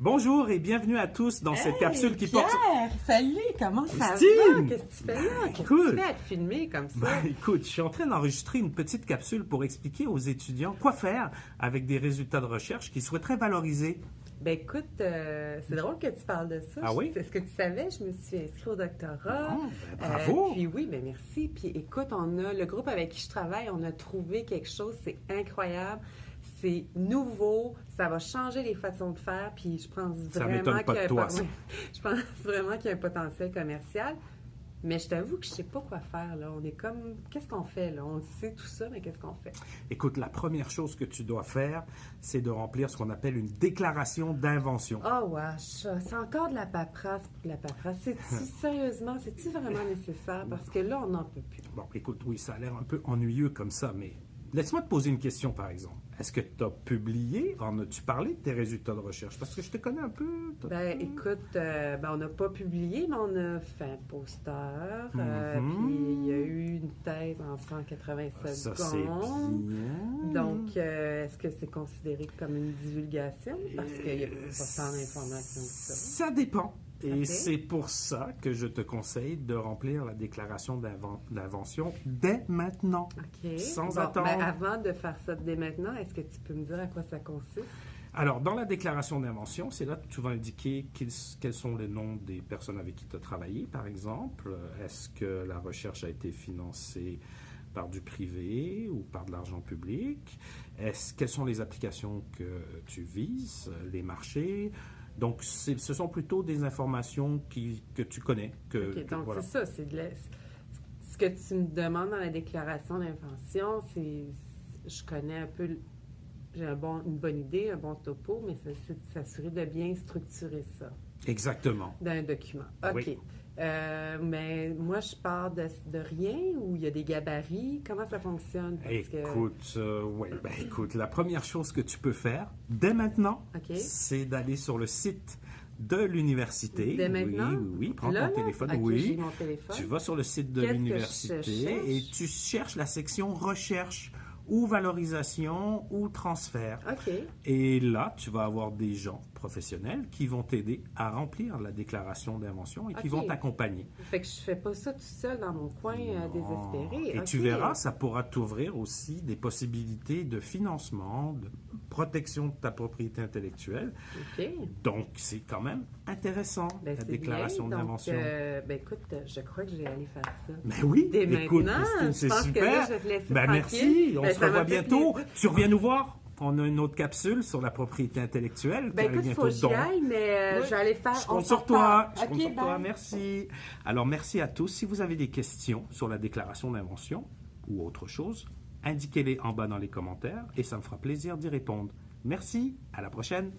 Bonjour et bienvenue à tous dans cette capsule qui Pierre, porte... salut, comment ça Christine! va? Qu'est-ce que tu fais là? Qu'est-ce que Écoute. tu fais à te filmer comme ça? Écoute, je suis en train d'enregistrer une petite capsule pour expliquer aux étudiants quoi faire avec des résultats de recherche qu'ils souhaiteraient valoriser. Ben écoute, c'est drôle que tu parles de ça. Ah oui? Est-ce que tu savais? Je me suis inscrite au doctorat. Bon, ben, bravo! Puis oui, ben merci. Puis écoute, le groupe avec qui je travaille, on a trouvé quelque chose, c'est incroyable. C'est nouveau, ça va changer les façons de faire, puis je pense Ça vraiment m'étonne pas de toi, ça. je pense vraiment qu'il y a un potentiel commercial. Mais je t'avoue que je sais pas quoi faire, là. On est comme, qu'est-ce qu'on fait, là? On sait tout ça, mais qu'est-ce qu'on fait? Écoute, la première chose que tu dois faire, c'est de remplir ce qu'on appelle une déclaration d'invention. Oh, wesh, c'est encore de la paperasse pour de la paperasse. Sérieusement, c'est-tu vraiment nécessaire? Parce que là, on n'en peut plus. Bon, écoute, oui, ça a l'air un peu ennuyeux comme ça, mais laisse-moi te poser une question, par exemple. Est-ce que tu as publié, en as-tu parlé de tes résultats de recherche? Parce que je te connais un peu. Ben, écoute, on n'a pas publié, mais on a fait un poster. Puis il y a eu une thèse en 187 Ça, c'est secondes. bien. Donc, est-ce que c'est considéré comme une divulgation? Parce qu'il n'y a pas tant d'informations que ça. Ça dépend. Et Ok. c'est pour ça que je te conseille de remplir la déclaration d'invention dès maintenant. OK. Sans Bon, attendre. ben, avant de faire ça dès maintenant, est-ce que tu peux me dire à quoi ça consiste? Alors, dans la déclaration d'invention, c'est là que tu vas indiquer quels sont les noms des personnes avec qui tu as travaillé, par exemple. Est-ce que la recherche a été financée par du privé ou par de l'argent public? Quelles sont les applications que tu vises, les marchés? Donc, ce sont plutôt des informations que tu connais. OK, donc voilà. c'est ça. Ce que tu me demandes dans la déclaration d'invention, c'est... Je connais un peu... J'ai une bonne idée, un bon topo, mais c'est de s'assurer de bien structurer ça Exactement. dans un document. OK. Oui. Mais moi, je pars de rien ou il y a des gabarits? Comment ça fonctionne? Parce que... Écoute, la première chose que tu peux faire dès maintenant, OK. c'est d'aller sur le site de l'université. Dès maintenant? Oui, prends Là, ton là? téléphone. OK, oui. j'ai mon téléphone. Tu vas sur le site de Qu'est-ce que l'université je cherche? et tu cherches la section recherche ou valorisation ou transfert. OK. Et là, tu vas avoir des gens professionnels qui vont t'aider à remplir la déclaration d'invention et qui OK. vont t'accompagner. Fait que je fais pas ça tout seul dans mon coin désespéré. Et OK. tu verras, ça pourra t'ouvrir aussi des possibilités de financement, de protection de ta propriété intellectuelle. OK. Donc, c'est quand même intéressant, Ben, la c'est déclaration bien. d'invention. Ben écoute, je crois que je vais aller faire ça. Ben oui, Dès écoute, maintenant, Christine, je c'est pense que super. là, je vais te laisser Ben tranquille. merci, on Ben, se ça revoit m'a fait bientôt. plaisir. Tu reviens nous voir? On a une autre capsule sur la propriété intellectuelle. qui Ben arrive écoute, il bientôt faut que j'y dedans. aille, mais Oui. je vais aller faire... Je on compte s'en sur toi. reparle. Je compte OK, sur toi. bye. Merci. Alors, merci à tous. Si vous avez des questions sur la déclaration d'invention ou autre chose, indiquez-les en bas dans les commentaires et ça me fera plaisir d'y répondre. Merci. À la prochaine.